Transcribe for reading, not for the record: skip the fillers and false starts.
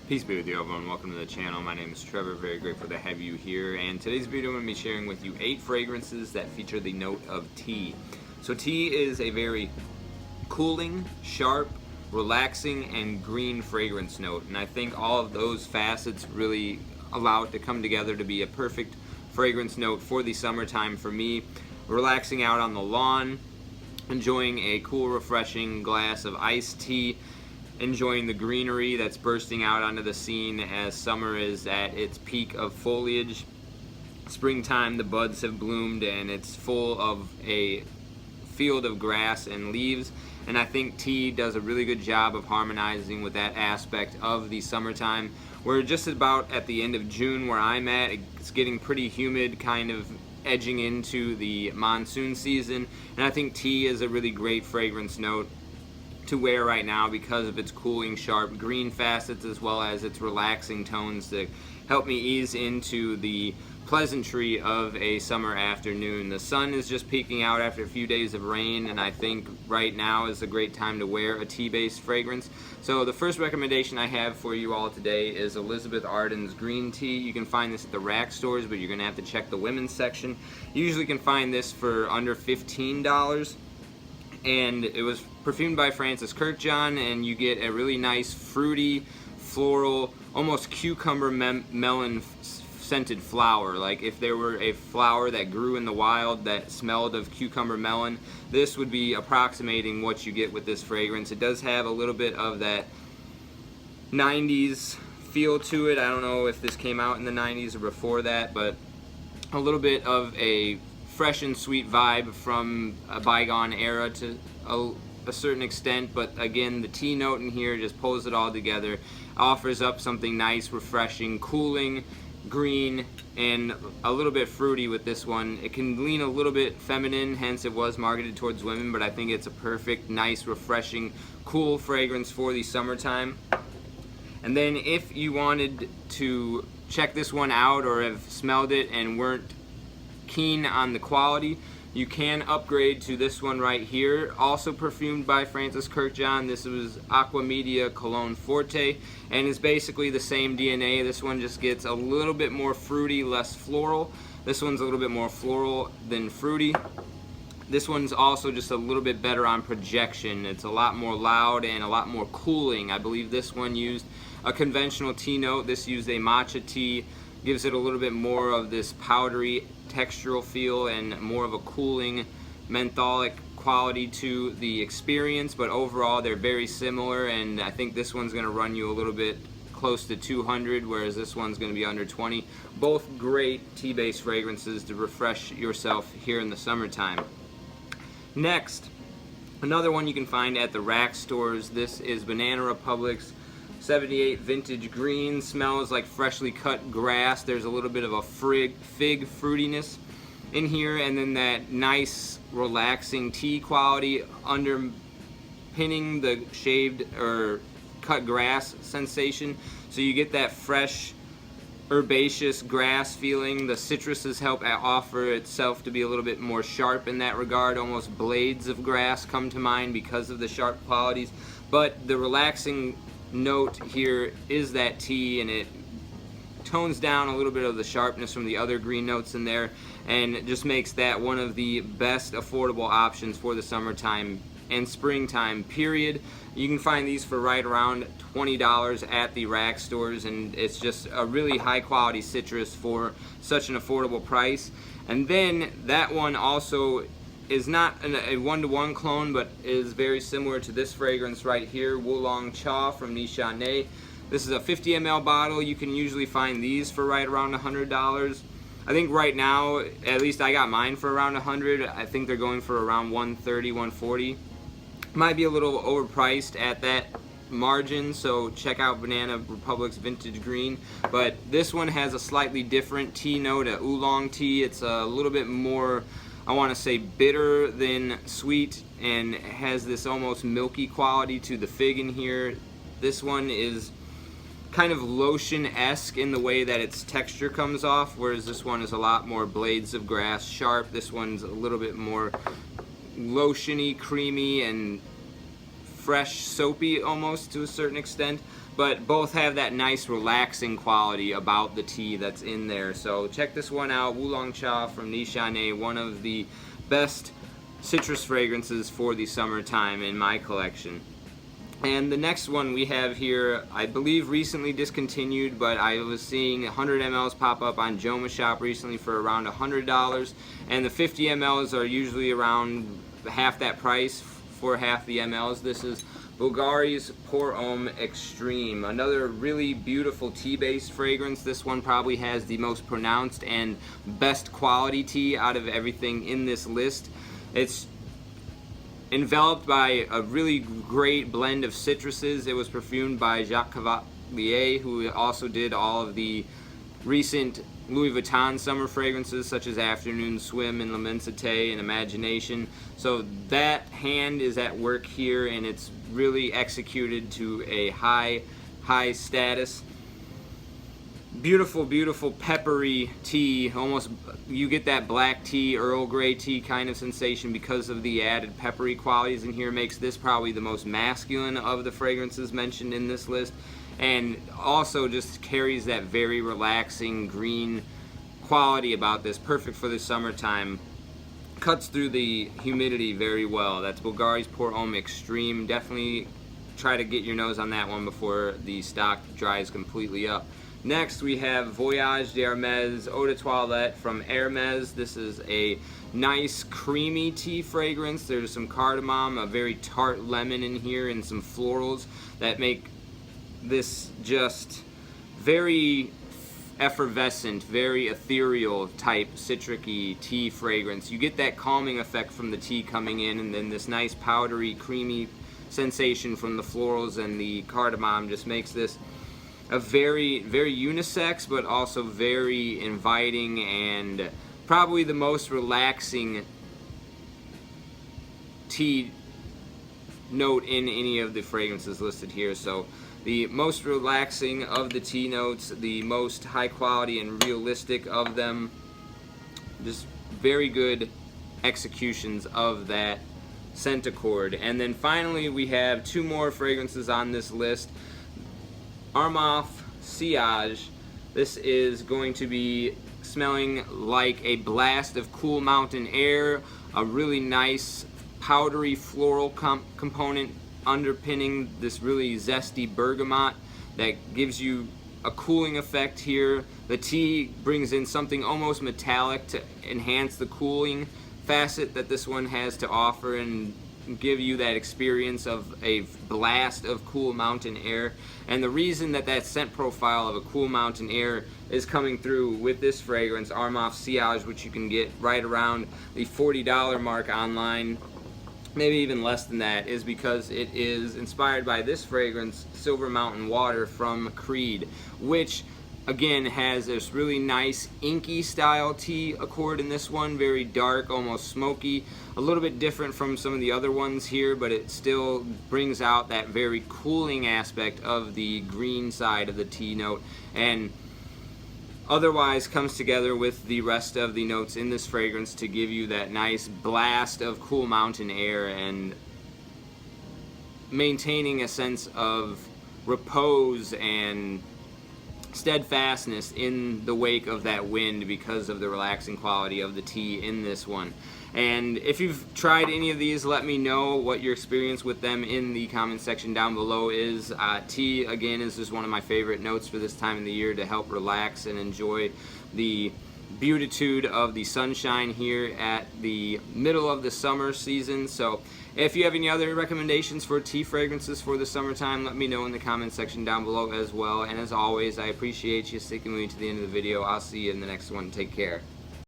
Peace be with you, everyone. Welcome to the channel. My name is Trevor. Very grateful to have you here. And today's video, I'm going to be sharing with you 8 fragrances that feature the note of tea. So tea is a very cooling, sharp, relaxing, and green fragrance note. And I think all of those facets really allow it to come together to be a perfect fragrance note for the summertime for me. Relaxing out on the lawn, enjoying a cool, refreshing glass of iced tea, enjoying the greenery that's bursting out onto the scene as summer is at its peak of foliage. Springtime, the buds have bloomed and it's full of a field of grass and leaves, and I think tea does a really good job of harmonizing with that aspect of the summertime. We're just about at the end of June where I'm at. It's getting pretty humid, kind of edging into the monsoon season, and I think tea is a really great fragrance note to wear right now because of its cooling, sharp green facets as well as its relaxing tones that help me ease into the pleasantry of a summer afternoon. The sun is just peeking out after a few days of rain, and I think right now is a great time to wear a tea-based fragrance. So the first recommendation I have for you all today is Elizabeth Arden's green tea. You can find this at the rack stores, but you're gonna have to check the women's section. You usually can find this for under $15. And it was perfumed by Francis Kurkdjian, and you get a really nice fruity, floral, almost cucumber melon scented flower. Like if there were a flower that grew in the wild that smelled of cucumber melon, this would be approximating what you get with this fragrance. It does have a little bit of that 90s feel to it. I don't know if this came out in the 90s or before that, but a little bit of a fresh and sweet vibe from a bygone era to a certain extent, but again, the tea note in here just pulls it all together, offers up something nice, refreshing, cooling, green, and a little bit fruity with this one. It can lean a little bit feminine, hence it was marketed towards women, but I think it's a perfect, nice, refreshing, cool fragrance for the summertime. And then if you wanted to check this one out or have smelled it and weren't keen on the quality, you can upgrade to this one right here, also perfumed by Francis Kurkdjian. This was Acqua Cologne Forte, and is basically the same DNA. This one just gets a little bit more fruity, less floral. This one's a little bit more floral than fruity. This one's also just a little bit better on projection. It's a lot more loud and a lot more cooling. I believe this one used a conventional tea note. This used a matcha tea. Gives it a little bit more of this powdery textural feel and more of a cooling mentholic quality to the experience, but overall they're very similar, and I think this one's going to run you a little bit close to 200, whereas this one's going to be under 20. Both great tea-based fragrances to refresh yourself here in the summertime. Next, another one you can find at the rack stores. This is Banana Republic's 78 Vintage Green. Smells like freshly cut grass. There's a little bit of a fig fruitiness in here, and then that nice relaxing tea quality underpinning the shaved or cut grass sensation. So you get that fresh herbaceous grass feeling. The citruses help offer itself to be a little bit more sharp in that regard. Almost blades of grass come to mind because of the sharp qualities, but the relaxing note here is that tea, and it tones down a little bit of the sharpness from the other green notes in there, and it just makes that one of the best affordable options for the summertime and springtime period. You can find these for right around $20 at the rack stores, and it's just a really high quality citrus for such an affordable price. And then that one also is not a one-to-one clone, but is very similar to this fragrance right here, Wulong Cha from Nishane. This is a 50 ml bottle. You can usually find these for right around $100. I think right now, at least I got mine for around $100. I think they're going for around $130, $140. Might be a little overpriced at that margin, so check out Banana Republic's Vintage Green. But this one has a slightly different tea note, a oolong tea. It's a little bit more, I want to say, bitter than sweet, and has this almost milky quality to the fig in here. This one is kind of lotion-esque in the way that its texture comes off, whereas this one is a lot more blades of grass sharp. This one's a little bit more lotiony, creamy, and fresh, soapy almost to a certain extent. but both have that nice relaxing quality about the tea that's in there. So check this one out, Wulong Cha from Nishane, one of the best citrus fragrances for the summertime in my collection. And the next one we have here, I believe recently discontinued, but I was seeing 100 mLs pop up on Joma Shop recently for around $100, and the 50 mLs are usually around half that price for half the mLs. This is Bvlgari's Homme Extreme, another really beautiful tea-based fragrance. This one probably has the most pronounced and best quality tea out of everything in this list. It's enveloped by a really great blend of citruses. It was perfumed by Jacques Cavalier, who also did all of the recent Louis Vuitton summer fragrances such as Afternoon Swim and L'Immensité and Imagination. So that hand is at work here, and it's really executed to a high status. Beautiful, beautiful peppery tea. Almost you get that black tea, Earl Grey tea kind of sensation because of the added peppery qualities in here. Makes this probably the most masculine of the fragrances mentioned in this list, and also just carries that very relaxing green quality about this. Perfect for the summertime. Cuts through the humidity very well. That's Bvlgari's Homme Extreme. Definitely try to get your nose on that one before the stock dries completely up. Next we have Voyage de Hermes Eau de Toilette from Hermes. This is a nice creamy tea fragrance. There's some cardamom, a very tart lemon in here, and some florals that make this just very effervescent, very ethereal type citric-y tea fragrance. You get that calming effect from the tea coming in, and then this nice powdery, creamy sensation from the florals and the cardamom just makes this a very, very unisex, but also very inviting and probably the most relaxing tea note in any of the fragrances listed here. So the most relaxing of the tea notes, the most high quality and realistic of them. Just very good executions of that scent accord. And then finally we have two more fragrances on this list. Armaf Sillage. This is going to be smelling like a blast of cool mountain air, a really nice powdery floral component underpinning this really zesty bergamot that gives you a cooling effect here. The tea brings in something almost metallic to enhance the cooling facet that this one has to offer and give you that experience of a blast of cool mountain air. And the reason that that scent profile of a cool mountain air is coming through with this fragrance, Armaf Sillage, which you can get right around the $40 mark online, maybe even less than that, is because it is inspired by this fragrance, Silver Mountain Water from Creed, which again has this really nice inky style tea accord in this one, very dark, almost smoky, a little bit different from some of the other ones here, but it still brings out that very cooling aspect of the green side of the tea note, and otherwise comes together with the rest of the notes in this fragrance to give you that nice blast of cool mountain air and maintaining a sense of repose and steadfastness in the wake of that wind because of the relaxing quality of the tea in this one. And if you've tried any of these, let me know what your experience with them in the comment section down below is. Tea, again, is just one of my favorite notes for this time of the year to help relax and enjoy the beatitude of the sunshine here at the middle of the summer season. So if you have any other recommendations for tea fragrances for the summertime, let me know in the comment section down below as well. And as always, I appreciate you sticking with me to the end of the video. I'll see you in the next one. Take care.